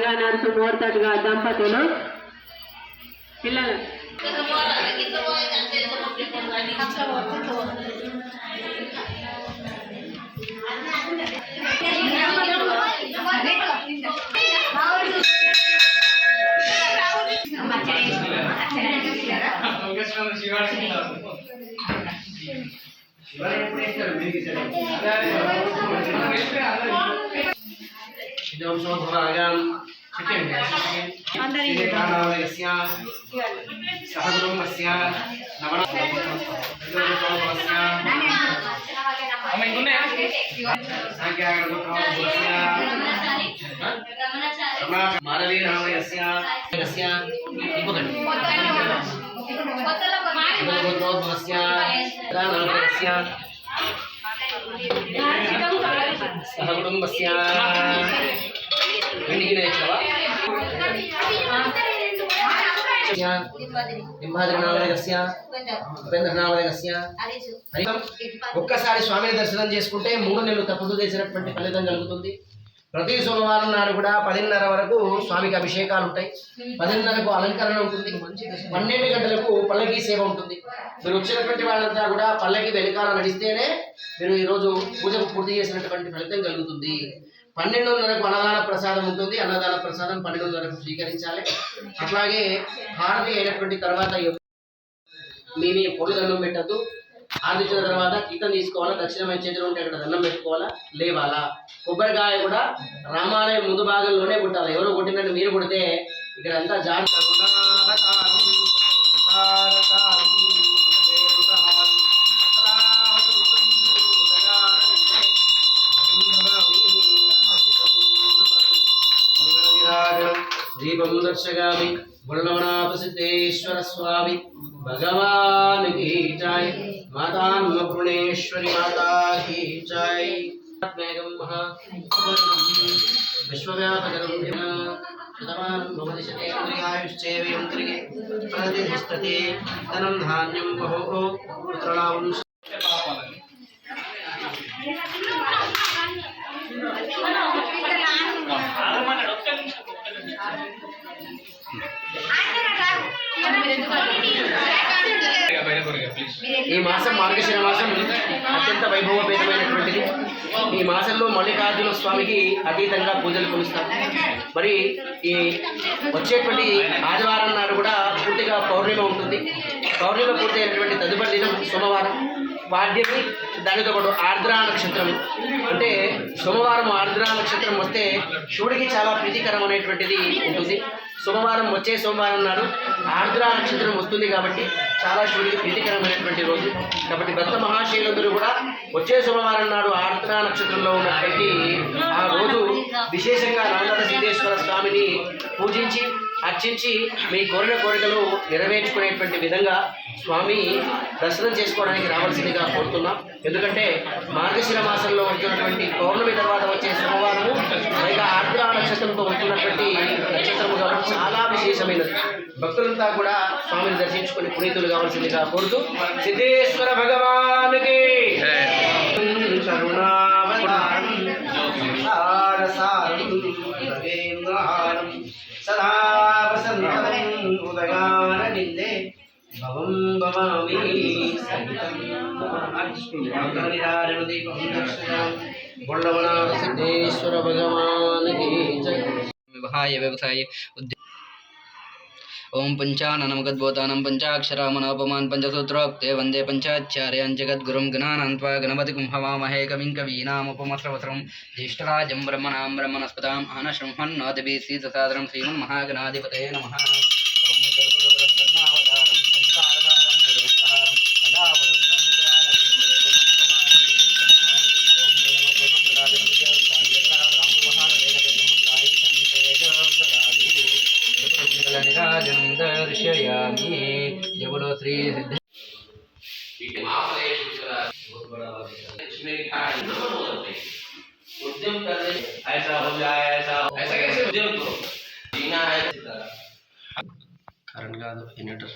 దుర్గా నరసు మోర్తట్టుగా దంపతులు పిల్లలు ఒక్కసారి స్వామిని దర్శనం చేసుకుంటే 3 నెలలు తపస్సు చేసినటువంటి ఫలితం కలుగుతుంది. ప్రతి సోమవారం నాడు కూడా 10:30 వరకు స్వామికి అభిషేకాలు ఉంటాయి. 10:30కు అలంకరణ ఉంటుంది. 12 గంటలకు పల్లకి సేవ ఉంటుంది. మీరు వచ్చినటువంటి వాళ్ళంతా కూడా పల్లకి వెనకాల నడిస్తేనే మీరు ఈరోజు పూజకు పూర్తి చేసినటువంటి ఫలితం కలుగుతుంది. 12:30కు అన్నదాన ప్రసాదం ఉంటుంది. అన్నదాన ప్రసాదం 12:30కు స్వీకరించాలి. అట్లాగే హారతి అయినటువంటి తర్వాత మీ పొడి దండం పెట్టద్దు. ఆదించిన తర్వాత కీర్తన తీసుకోవాలా, దక్షిణమైన చేతిలో ఉంటే అక్కడ దండం పెట్టుకోవాలా, లేవాలా. కొబ్బరికాయ కూడా రామాలయం ముందు భాగంలోనే కొట్టాలి. ఎవరో కొట్టినట్టు మీరు కొడితే ఇక్కడ అంతా జాగ్రత్త. దీపం దర్శగామి బుల్లవనాథ సిద్ధేశ్వర స్వామి भगवान की जय। माता अन्नपूर्णेश्वरी माता की जय। विश्वव्यापकं शतमानं भवति शतेन्द्रियायुश्चेवेन्द्रिये प्रतिष्ठते धनं धान्यं बहो पुत्रलाभं। ఈ మాసం మార్గశిర మాసం అత్యంత వైభవపేతమైనటువంటిది. ఈ మాసంలో మల్లికార్జున స్వామికి అతీతంగా పూజలు కొలుస్తారు. మరి ఈ వచ్చేటువంటి ఆదివారం నాడు కూడా పూర్తిగా పౌర్ణిమ ఉంటుంది. పౌర్ణిమ పూర్తి అయినటువంటి తదుపరి దినం సోమవారం. వాద్యమి దానితో పాటు ఆర్ద్ర నక్షత్రం, అంటే సోమవారం ఆర్ద్ర నక్షత్రం వస్తే శివుడికి చాలా ప్రీతికరం అనేటువంటిది ఉంటుంది. సోమవారం వచ్చే సోమవారం నాడు ఆర్ద్ర నక్షత్రం వస్తుంది కాబట్టి చాలా శివుడికి ప్రీతికరమైనటువంటి రోజు. కాబట్టి భక్త మహాశైలందరూ కూడా వచ్చే సోమవారం నాడు ఆర్ద్ర నక్షత్రంలో ఉన్నటువంటి ఆ రోజు విశేషంగా రామనాథ సిద్ధేశ్వర స్వామిని పూజించి అర్చించి మీ కోరిన కోరికలు నెరవేర్చుకునేటువంటి విధంగా స్వామి దర్శనం చేసుకోవడానికి రావాల్సిందిగా కోరుతున్నాం. ఎందుకంటే మార్గశిర మాసంలో వస్తున్నటువంటి పౌర్ణమి తర్వాత వచ్చే సోమవారము పైగా ఆర్ద్ర నక్షత్రంతో వస్తున్నటువంటి నక్షత్రము కాబట్టి చాలా విశేషమైనది. భక్తులంతా కూడా స్వామిని దర్శించుకుని పునీతులు కావాల్సిందిగా కోరుతూ సిద్ధేశ్వర భగవానికి సదా వసంతం ఉదయాన నిందే భవం భవామి బొల్లవనాథ సిద్ధేశ్వర భగవానికి వివాహాయ వ్యవసాయ ओम पंचाननमगद्भूतानं पंचाक्षरामनोपमान् पंचसूत्रोक्ते वंदे पंचाचार्यान् जगद्गुरुं गणानान्त्वा गणपतिं हवामहे कविं कवीनामुपमश्रवसरं ज्येष्ठराजं ब्रह्मणां ब्रह्मणस्पताम् आनशृण्वन्नोतिभिः सीतसादरं श्रीमन्महागणाधिपतये नमः। दर्शयामि जय बोलो श्री सिद्धे उद्यम करने ऐसा हो जाए ऐसा कैसे उद्यम करो जीना है కరెంట్ కాదు ఇన్వర్టర్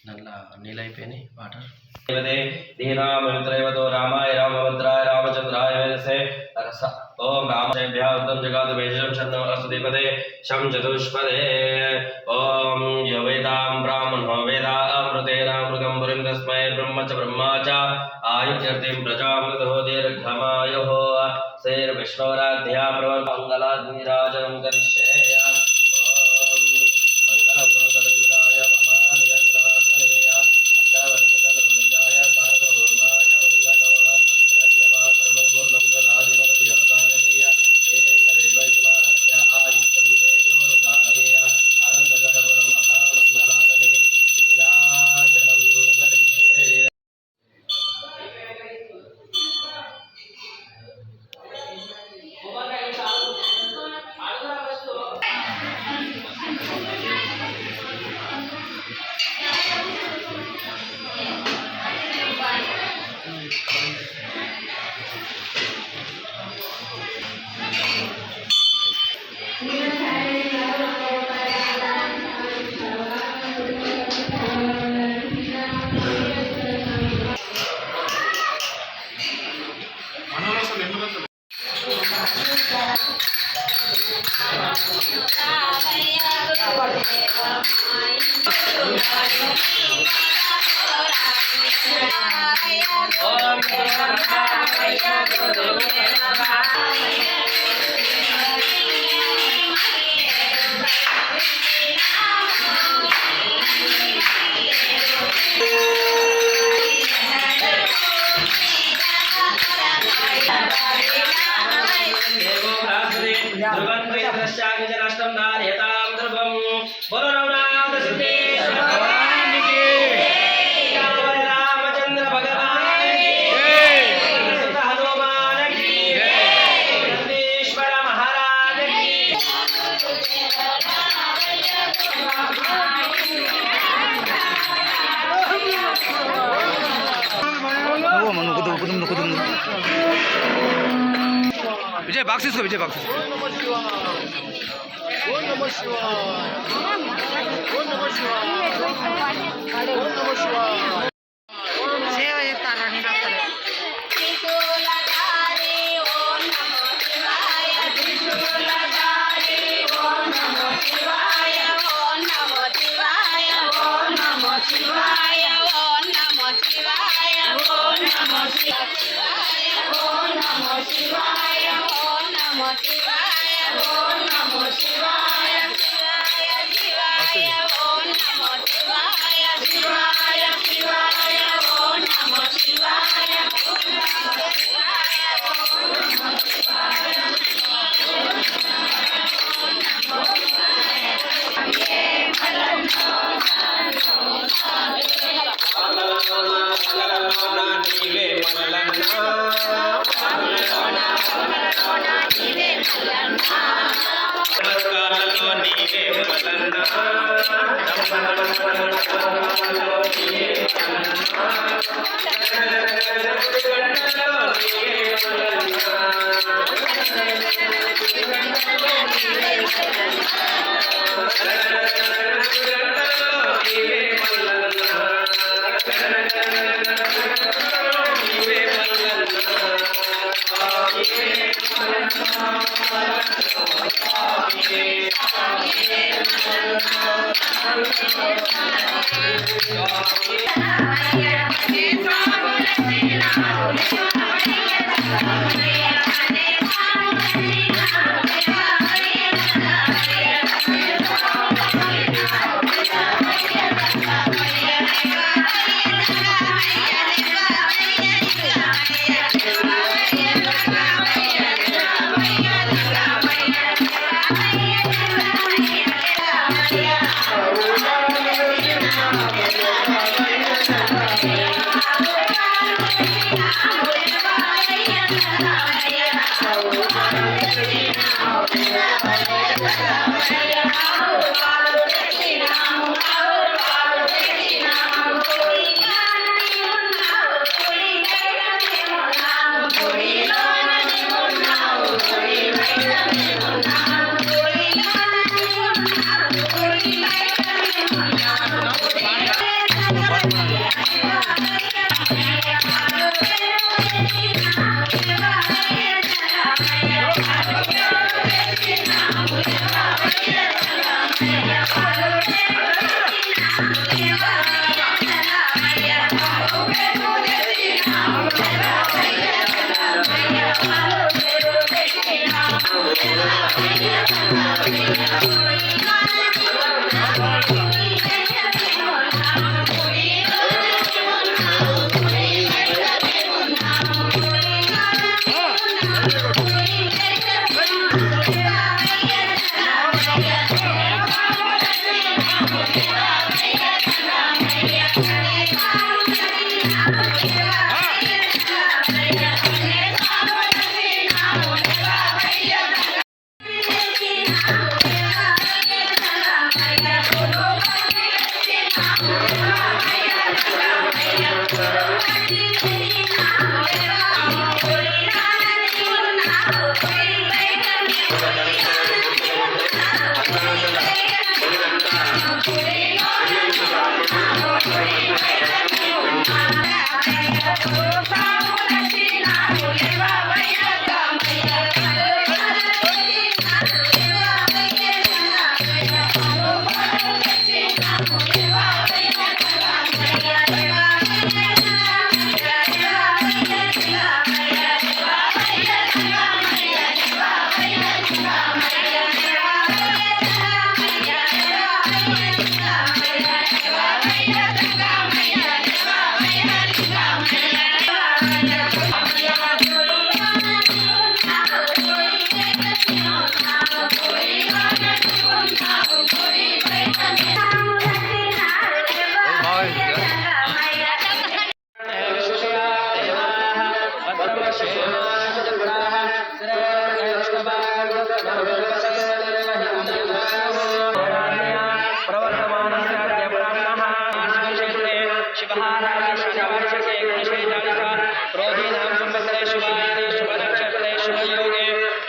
దాంట్లో నీళ్ళు అయిపోయినాయి వాటర్ దేవదే దీనా పవిత్రైవతో రామాయ రామభద్రాయ రామచంద్రాయ వేదసే ओम रामसेभ्यः उत्तम जगाद वैशं शरणं असुदीपदे शं चतुष्पदे ओम यो वेदां ब्राह्मणो वेदा अमृतेनामृतं पुरीं तस्मै ब्रह्म च ब्रह्मा च आयुर्यर्तिं प्रजामृतो दीर्घमायुः श्रीर्विष्णुराध्या प्रवर्तमङ्गलाद्विराजनं करिष्ये ओम मंगलं गोदरविराय महानियन्त्रात्मनेय अष्टावर्तितनुजाय सार्वभौमाय मंगलो हिरण्यवासरमपूर्णं ददादिमरुद्योताननीय एकदैवैवास्य आयुष्यं देयोदानेय आनन्दगणगुरुमहामङ्गलारणे नीराजनं करिष्ये ध्रुवन्वेदश्चाग्निजनष्टं धारयतां ध्रुवं बोलो रघुनाथ सिद्धेश्वर भगवान की जय रामचंद्र भगवान की जय सुत हनुमान की जय सिद्धेश्वर महाराज की विजय बाक्स इसको विजय बाक्स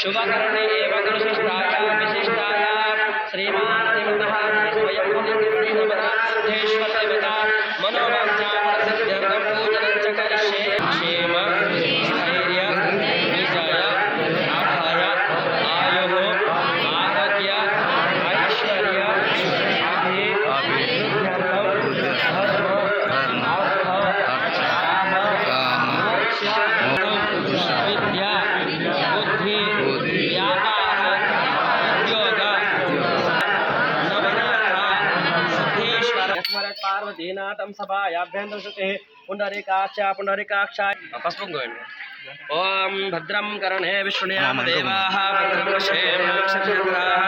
शुभकरणे एवं विशिष्टाया श्रीमान स्वयं सिद्धेश्वर देवता मनोवांछाफलसिद्ध्यर्थं पूजनं च करिष्ये क्षेम स्थैर्य विजय लाभाय आयुः आरोग्य ऐश्वर्य धर्म अर्थ काम मोक्ष विद्या बुद्धि व्यापार उद्योग नवनाथ सिद्धेश्वर पार्वतीनाथं सभायाभ्यन्तरं श्रुतिः पुण्डरीकाक्षाय पस्पुं गोविन्द ओम भद्रं कर्णे विष्णुयाम देवाः भद्रं पश्येम क्षत्रराः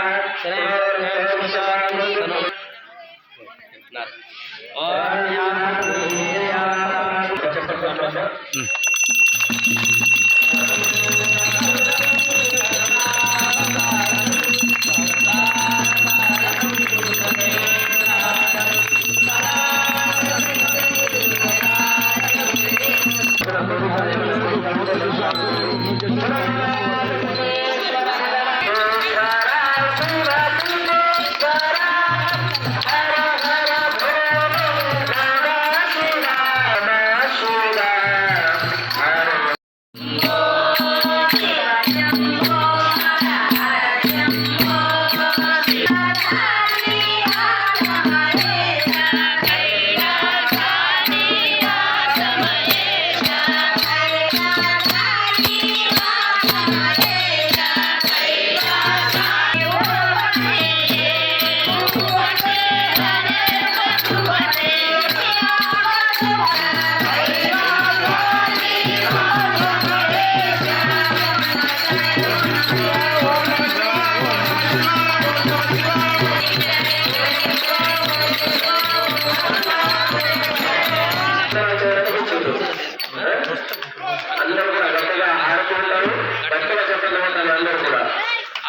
అందరూ కూడా గట్టిగా ఆడుకుంటారు. భక్తుల చెప్పిన అందరూ కూడా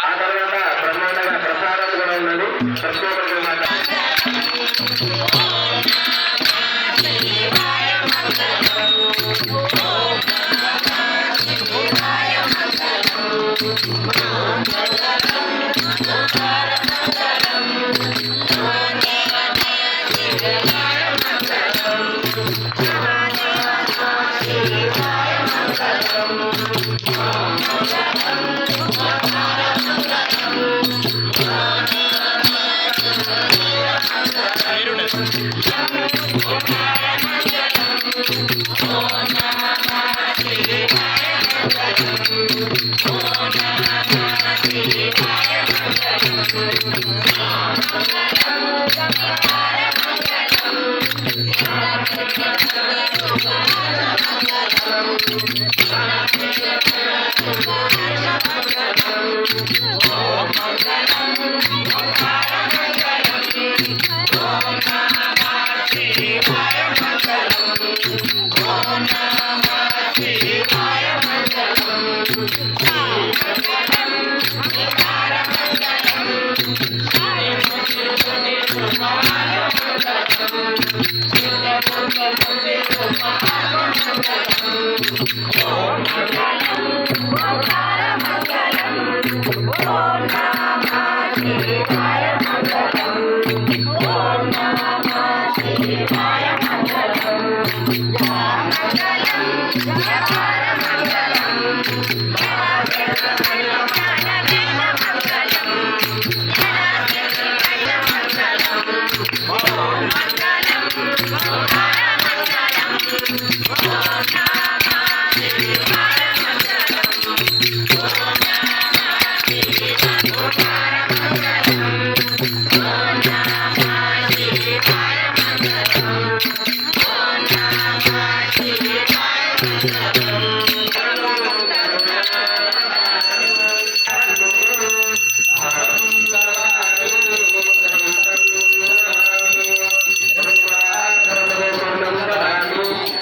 ఆ తర్వాత బ్రహ్మాండంగా ప్రసాదం కూడా ఉన్నది. ప్రతి ఒక్కరు Om Namah Shivaya.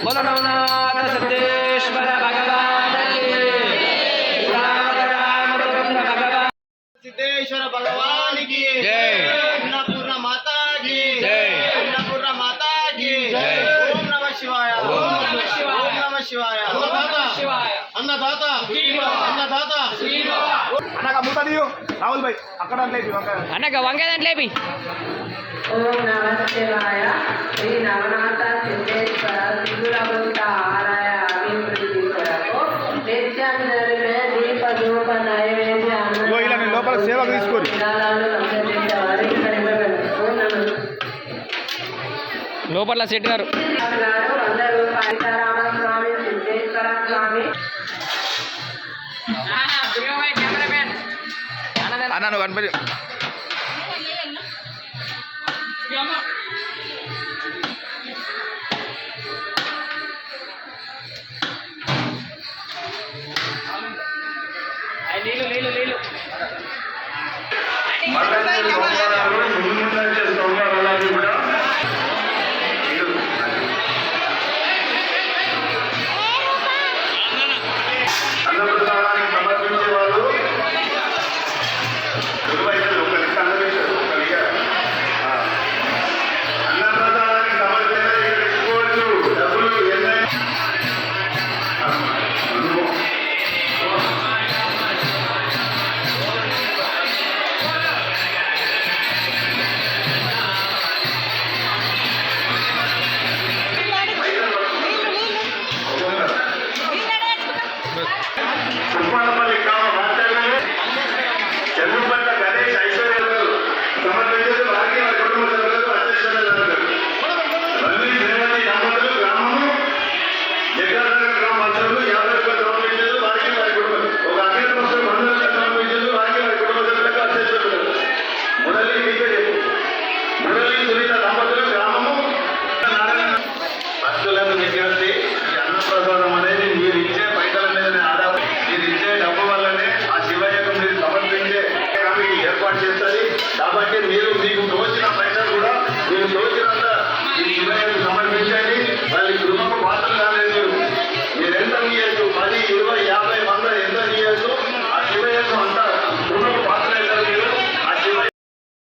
बोलो नवनाथ सिद्धेश्वर भगवान की रामचंद्र भगवान సిద్ధేశ్వర భగవానికి జై. అన్నపూర్ణ మాతాకి జై. అన్నపూర్ణ మాతాకి జై. ఓం నమ శివాయ ఓం నమ శివాయ అన్నదాత అన్నదాత అన్నగా మూత దియు రాహుల్ భాయ్ అక్కడ లేదు అన్నక వంగే దాంట్లో లేపి ఓం నమ శివాయ శ్రీ నవనాథ సిద్ధేశ్వర సిద్ధులవంత ఆలయ అభివృద్ధి కొరకు నిత్యం జరిగే దీప ధూప నైవేద్య ఇలా నేను లోపల సేవకు తీసుకోరు లోపల సెట్ గారు అందరూ సీతారామ స్వామి సిద్ధేశ్వర స్వామి అన్న నువ్వు కనపడి నీళ్ళు నీళ్ళు నీళ్ళు మళ్ళీ సోమవారాలు ముందు సోమవారాలు కూడా అన్నప్రసాదానికి సమర్పించే వాళ్ళు అన్నప్రసాదానికి సమర్పించే పెట్టుకోవచ్చు డబ్బులు ఎన్నైనా ఉస్మానాబాద్